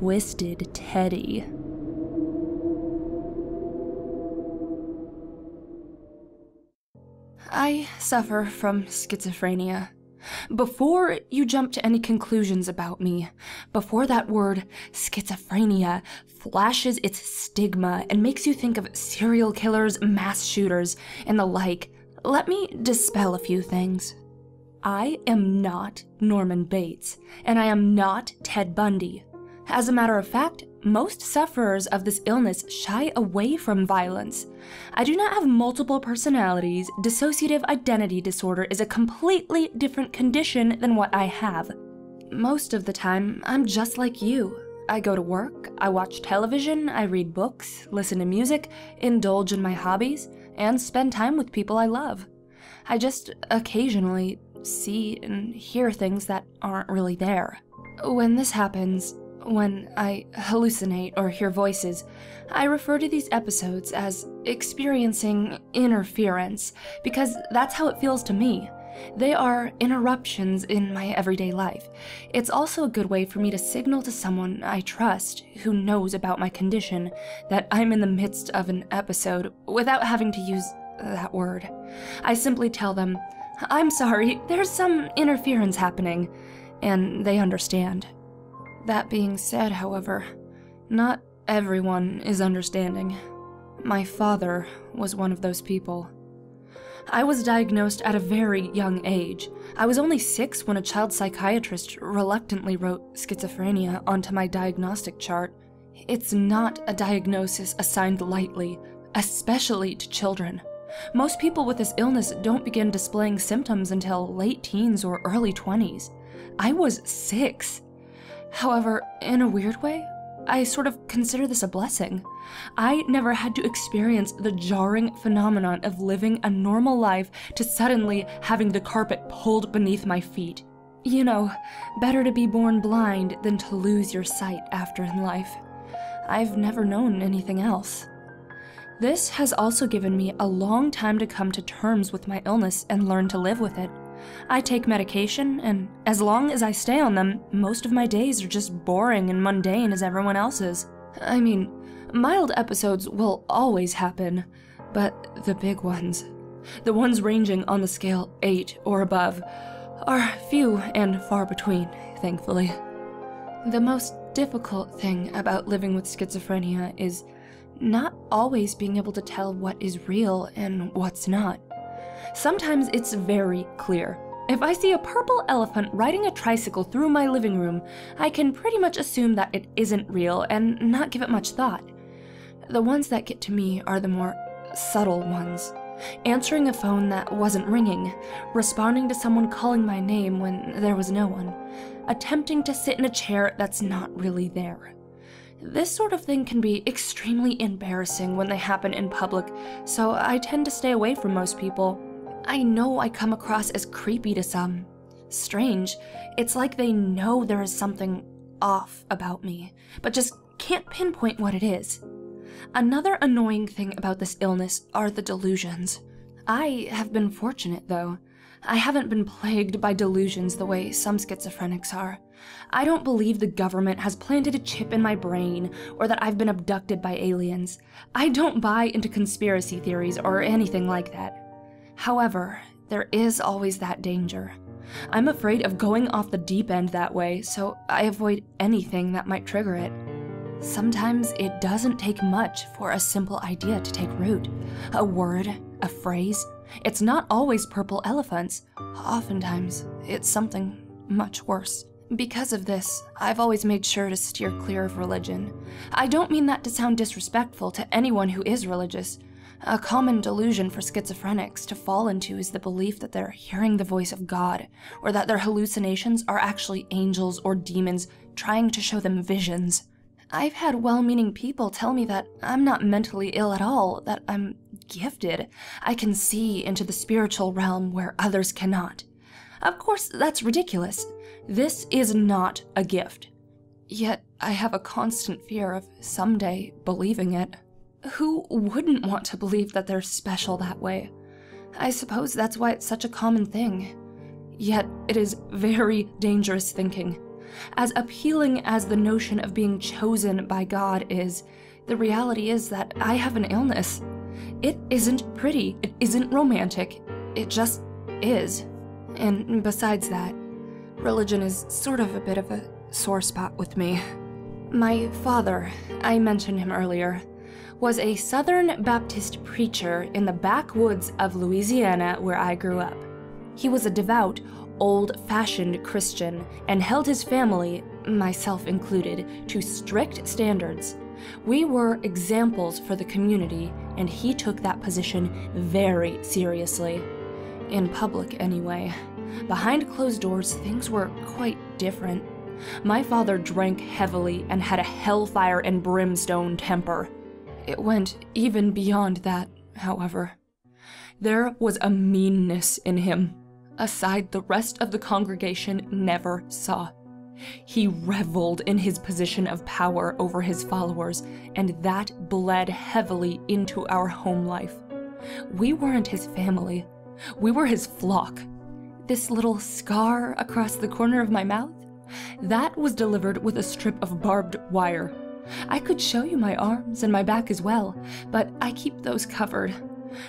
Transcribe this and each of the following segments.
twisted Teddy. I suffer from schizophrenia. Before you jump to any conclusions about me, before that word schizophrenia flashes its stigma and makes you think of serial killers, mass shooters, and the like, let me dispel a few things. I am not Norman Bates, and I am not Ted Bundy. As a matter of fact, most sufferers of this illness shy away from violence. I do not have multiple personalities. Dissociative identity disorder is a completely different condition than what I have. Most of the time, I'm just like you. I go to work, I watch television, I read books, listen to music, indulge in my hobbies, and spend time with people I love. I just occasionally see and hear things that aren't really there. When this happens, when I hallucinate or hear voices, I refer to these episodes as experiencing interference, because that's how it feels to me. They are interruptions in my everyday life. It's also a good way for me to signal to someone I trust who knows about my condition that I'm in the midst of an episode without having to use that word. I simply tell them, "I'm sorry, there's some interference happening," and they understand. That being said, however, not everyone is understanding. My father was one of those people. I was diagnosed at a very young age. I was only 6 when a child psychiatrist reluctantly wrote schizophrenia onto my diagnostic chart. It's not a diagnosis assigned lightly, especially to children. Most people with this illness don't begin displaying symptoms until late teens or early 20s. I was 6. However, in a weird way, I sort of consider this a blessing. I never had to experience the jarring phenomenon of living a normal life to suddenly having the carpet pulled beneath my feet. You know, better to be born blind than to lose your sight after in life. I've never known anything else. This has also given me a long time to come to terms with my illness and learn to live with it. I take medication, and as long as I stay on them, most of my days are just boring and mundane as everyone else's. I mean, mild episodes will always happen, but the big ones, the ones ranging on the scale 8 or above, are few and far between, thankfully. The most difficult thing about living with schizophrenia is not always being able to tell what is real and what's not. Sometimes it's very clear. If I see a purple elephant riding a tricycle through my living room, I can pretty much assume that it isn't real and not give it much thought. The ones that get to me are the more subtle ones. Answering a phone that wasn't ringing, responding to someone calling my name when there was no one, attempting to sit in a chair that's not really there. This sort of thing can be extremely embarrassing when they happen in public, so I tend to stay away from most people. I know I come across as creepy to some. Strange, it's like they know there is something off about me, but just can't pinpoint what it is. Another annoying thing about this illness are the delusions. I have been fortunate, though. I haven't been plagued by delusions the way some schizophrenics are. I don't believe the government has planted a chip in my brain or that I've been abducted by aliens. I don't buy into conspiracy theories or anything like that. However, there is always that danger. I'm afraid of going off the deep end that way, so I avoid anything that might trigger it. Sometimes it doesn't take much for a simple idea to take root. A word, a phrase. It's not always purple elephants. Oftentimes, it's something much worse. Because of this, I've always made sure to steer clear of religion. I don't mean that to sound disrespectful to anyone who is religious. A common delusion for schizophrenics to fall into is the belief that they're hearing the voice of God, or that their hallucinations are actually angels or demons trying to show them visions. I've had well-meaning people tell me that I'm not mentally ill at all, that I'm gifted. I can see into the spiritual realm where others cannot. Of course, that's ridiculous. This is not a gift. Yet, I have a constant fear of someday believing it. Who wouldn't want to believe that they're special that way? I suppose that's why it's such a common thing. Yet, it is very dangerous thinking. As appealing as the notion of being chosen by God is, the reality is that I have an illness. It isn't pretty, it isn't romantic, it just is. And besides that, religion is sort of a bit of a sore spot with me. My father, I mentioned him earlier, was a Southern Baptist preacher in the backwoods of Louisiana where I grew up. He was a devout, old-fashioned Christian and held his family, myself included, to strict standards. We were examples for the community, and he took that position very seriously. In public, anyway. Behind closed doors, things were quite different. My father drank heavily and had a hellfire and brimstone temper. It went even beyond that, however. There was a meanness in him, a side the rest of the congregation never saw. He reveled in his position of power over his followers, and that bled heavily into our home life. We weren't his family. We were his flock. This little scar across the corner of my mouth? That was delivered with a strip of barbed wire. I could show you my arms and my back as well, but I keep those covered.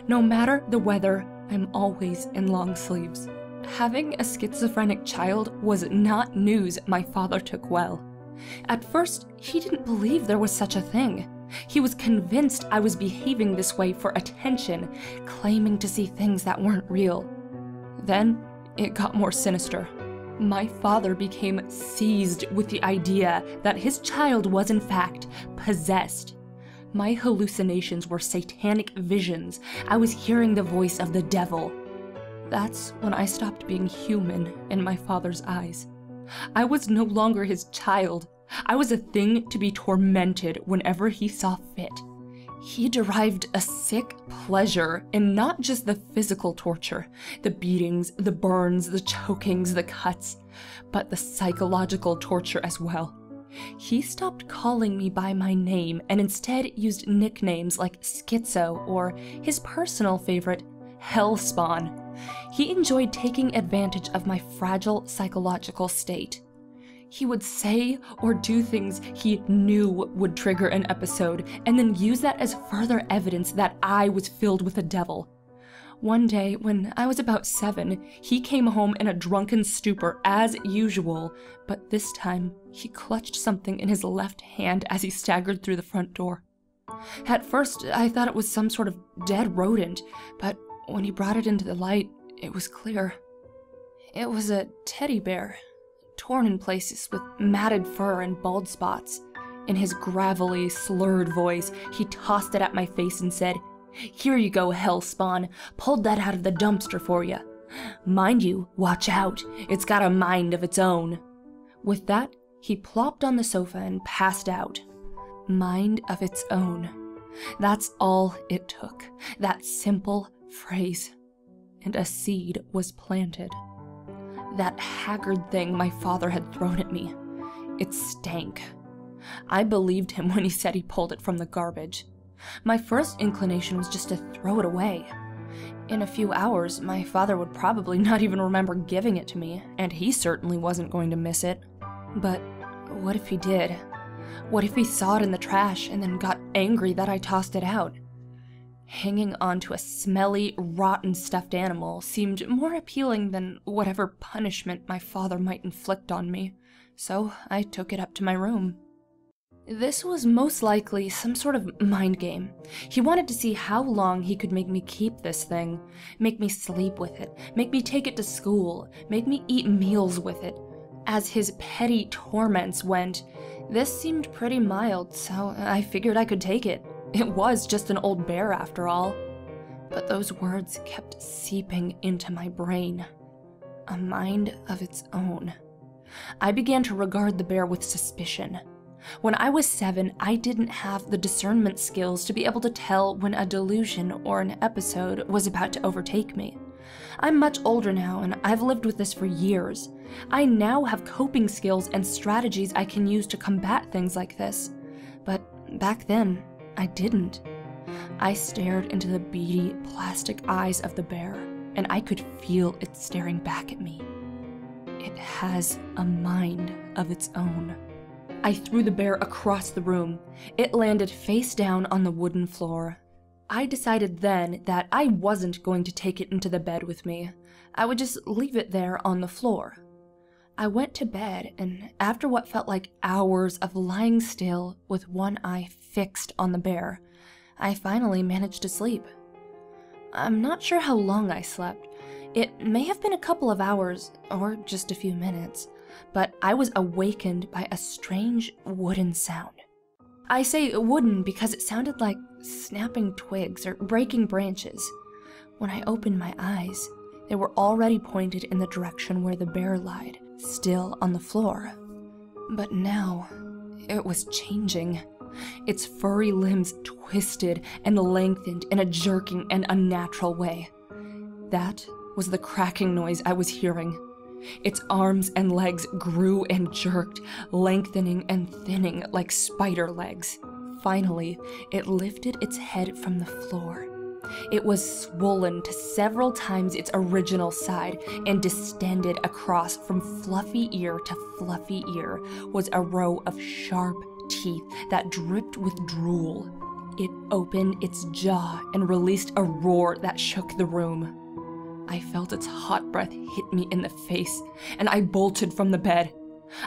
No matter the weather, I'm always in long sleeves. Having a schizophrenic child was not news my father took well. At first, he didn't believe there was such a thing. He was convinced I was behaving this way for attention, claiming to see things that weren't real. Then, it got more sinister. My father became seized with the idea that his child was in fact possessed. My hallucinations were satanic visions. I was hearing the voice of the devil. That's when I stopped being human in my father's eyes. I was no longer his child. I was a thing to be tormented whenever he saw fit. He derived a sick pleasure in not just the physical torture, the beatings, the burns, the chokings, the cuts, but the psychological torture as well. He stopped calling me by my name and instead used nicknames like Schizo or his personal favorite, Hellspawn. He enjoyed taking advantage of my fragile psychological state. He would say or do things he knew would trigger an episode, and then use that as further evidence that I was filled with a devil. One day, when I was about 7, he came home in a drunken stupor as usual, but this time he clutched something in his left hand as he staggered through the front door. At first, I thought it was some sort of dead rodent, but when he brought it into the light, it was clear. It was a teddy bear, torn in places with matted fur and bald spots. In his gravelly, slurred voice, he tossed it at my face and said, "Here you go, Hellspawn. Pulled that out of the dumpster for you. Mind you, watch out. It's got a mind of its own." With that, he plopped on the sofa and passed out. Mind of its own. That's all it took. That simple phrase. And a seed was planted. That haggard thing my father had thrown at me. It stank. I believed him when he said he pulled it from the garbage. My first inclination was just to throw it away. In a few hours, my father would probably not even remember giving it to me, and he certainly wasn't going to miss it. But what if he did? What if he saw it in the trash and then got angry that I tossed it out? Hanging onto a smelly, rotten stuffed animal seemed more appealing than whatever punishment my father might inflict on me, so I took it up to my room. This was most likely some sort of mind game. He wanted to see how long he could make me keep this thing, make me sleep with it, make me take it to school, make me eat meals with it. As his petty torments went, this seemed pretty mild, so I figured I could take it. It was just an old bear after all. But those words kept seeping into my brain. A mind of its own. I began to regard the bear with suspicion. When I was 7, I didn't have the discernment skills to be able to tell when a delusion or an episode was about to overtake me. I'm much older now, and I've lived with this for years. I now have coping skills and strategies I can use to combat things like this. But back then, I didn't. I stared into the beady, plastic eyes of the bear, and I could feel it staring back at me. It has a mind of its own. I threw the bear across the room. It landed face down on the wooden floor. I decided then that I wasn't going to take it into the bed with me. I would just leave it there on the floor. I went to bed, and after what felt like hours of lying still with one eye fixed on the bear, I finally managed to sleep. I'm not sure how long I slept. It may have been a couple of hours, or just a few minutes, but I was awakened by a strange wooden sound. I say wooden because it sounded like snapping twigs or breaking branches. When I opened my eyes, they were already pointed in the direction where the bear lied, still on the floor. But now, it was changing. Its furry limbs twisted and lengthened in a jerking and unnatural way. That was the cracking noise I was hearing. Its arms and legs grew and jerked, lengthening and thinning like spider legs. Finally, it lifted its head from the floor. It was swollen to several times its original side, and distended across from fluffy ear to fluffy ear was a row of sharp teeth that dripped with drool. It opened its jaw and released a roar that shook the room. I felt its hot breath hit me in the face, and I bolted from the bed.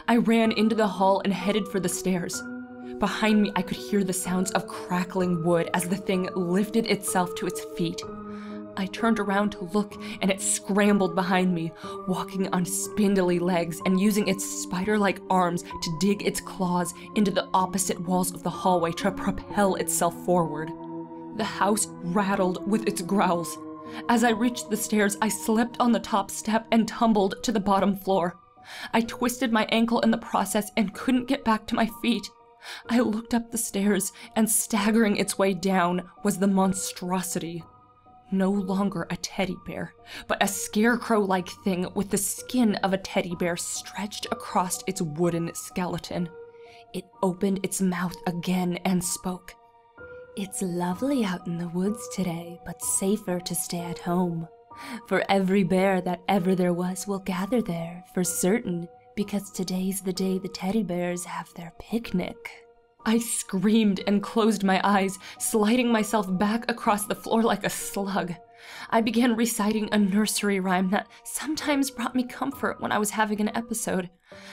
I ran into the hall and headed for the stairs. Behind me, I could hear the sounds of crackling wood as the thing lifted itself to its feet. I turned around to look, and it scrambled behind me, walking on spindly legs and using its spider-like arms to dig its claws into the opposite walls of the hallway to propel itself forward. The house rattled with its growls. As I reached the stairs, I slipped on the top step and tumbled to the bottom floor. I twisted my ankle in the process and couldn't get back to my feet. I looked up the stairs, and staggering its way down was the monstrosity. No longer a teddy bear, but a scarecrow-like thing with the skin of a teddy bear stretched across its wooden skeleton. It opened its mouth again and spoke. "It's lovely out in the woods today, but safer to stay at home. For every bear that ever there was will gather there, for certain, because today's the day the teddy bears have their picnic." I screamed and closed my eyes, sliding myself back across the floor like a slug. I began reciting a nursery rhyme that sometimes brought me comfort when I was having an episode.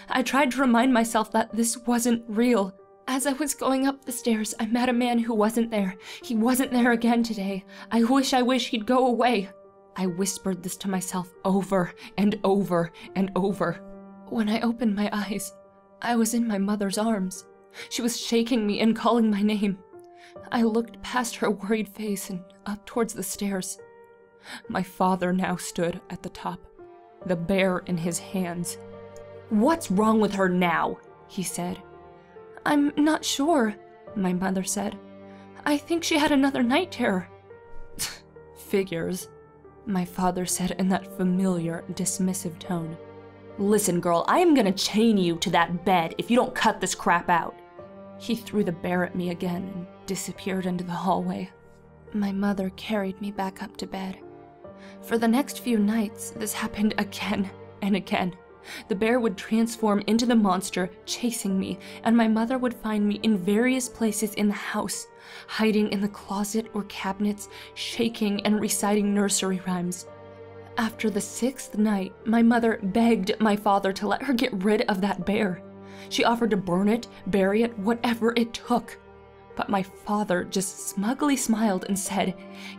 I tried to remind myself that this wasn't real. As I was going up the stairs, I met a man who wasn't there. He wasn't there again today. I wish he'd go away. I whispered this to myself over and over and over. When I opened my eyes, I was in my mother's arms. She was shaking me and calling my name. I looked past her worried face and up towards the stairs. My father now stood at the top, the bear in his hands. "What's wrong with her now?" he said. "I'm not sure," my mother said. "I think she had another night terror." "Figures," my father said in that familiar, dismissive tone. "Listen, girl, I am gonna chain you to that bed if you don't cut this crap out." He threw the bear at me again and disappeared into the hallway. My mother carried me back up to bed. For the next few nights, this happened again and again. The bear would transform into the monster, chasing me, and my mother would find me in various places in the house, hiding in the closet or cabinets, shaking and reciting nursery rhymes. After the 6th night, my mother begged my father to let her get rid of that bear. She offered to burn it, bury it, whatever it took. But my father just smugly smiled and said,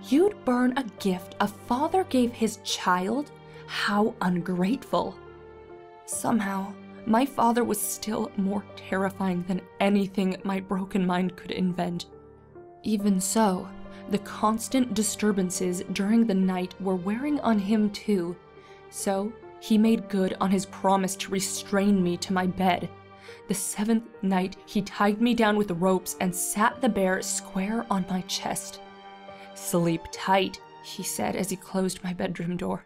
"You'd burn a gift a father gave his child? How ungrateful." Somehow, my father was still more terrifying than anything my broken mind could invent. Even so, the constant disturbances during the night were wearing on him too, so he made good on his promise to restrain me to my bed. The 7th night, he tied me down with ropes and sat the bear square on my chest. "Sleep tight," he said as he closed my bedroom door.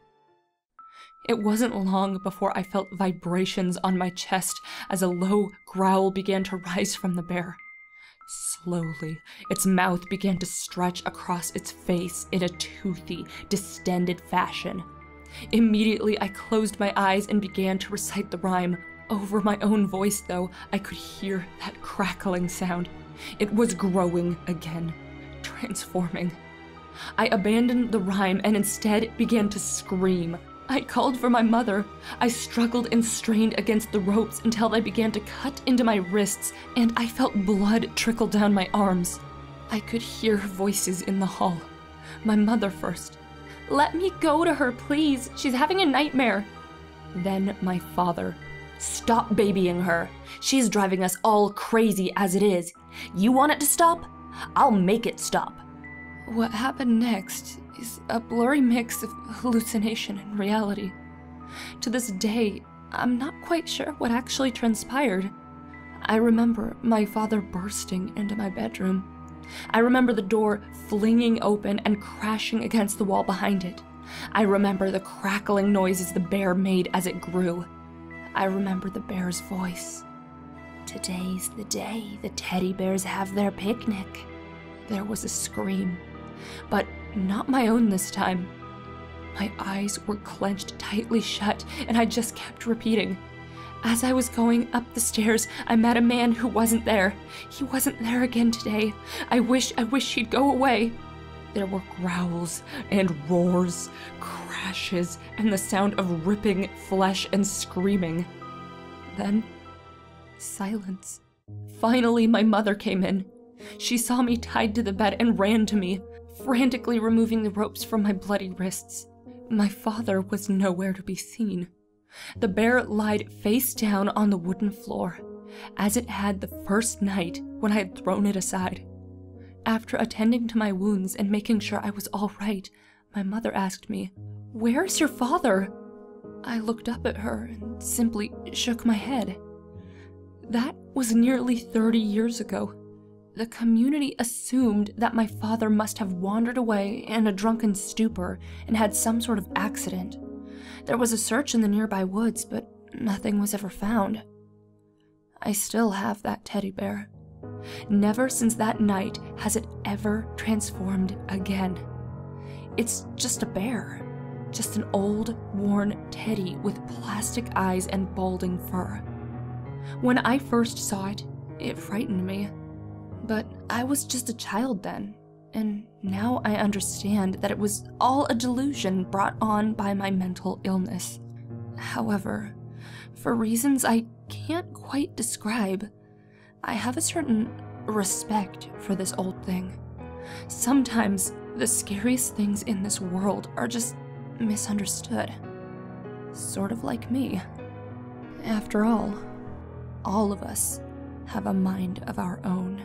It wasn't long before I felt vibrations on my chest as a low growl began to rise from the bear. Slowly, its mouth began to stretch across its face in a toothy, distended fashion. Immediately, I closed my eyes and began to recite the rhyme. Over my own voice, though, I could hear that crackling sound. It was growing again, transforming. I abandoned the rhyme and instead began to scream. I called for my mother. I struggled and strained against the ropes until they began to cut into my wrists, and I felt blood trickle down my arms. I could hear voices in the hall. My mother first. "Let me go to her, please. She's having a nightmare." Then my father. "Stop babying her. She's driving us all crazy as it is. You want it to stop? I'll make it stop." What happened next is a blurry mix of hallucination and reality. To this day, I'm not quite sure what actually transpired. I remember my father bursting into my bedroom. I remember the door flinging open and crashing against the wall behind it. I remember the crackling noises the bear made as it grew. I remember the bear's voice. "Today's the day the teddy bears have their picnic." There was a scream, but not my own this time. My eyes were clenched tightly shut, and I just kept repeating. As I was going up the stairs, I met a man who wasn't there. He wasn't there again today. I wish he'd go away. There were growls and roars, crashes, and the sound of ripping flesh and screaming. Then, silence. Finally, my mother came in. She saw me tied to the bed and ran to me, frantically removing the ropes from my bloody wrists. My father was nowhere to be seen. The bear lied face down on the wooden floor, as it had the first night when I had thrown it aside. After attending to my wounds and making sure I was all right, my mother asked me, "Where's your father?" I looked up at her and simply shook my head. That was nearly 30 years ago. The community assumed that my father must have wandered away in a drunken stupor and had some sort of accident. There was a search in the nearby woods, but nothing was ever found. I still have that teddy bear. Never since that night has it ever transformed again. It's just a bear. Just an old, worn teddy with plastic eyes and balding fur. When I first saw it, it frightened me. But I was just a child then, and now I understand that it was all a delusion brought on by my mental illness. However, for reasons I can't quite describe, I have a certain respect for this old thing. Sometimes the scariest things in this world are just misunderstood. Sort of like me. After all of us have a mind of our own.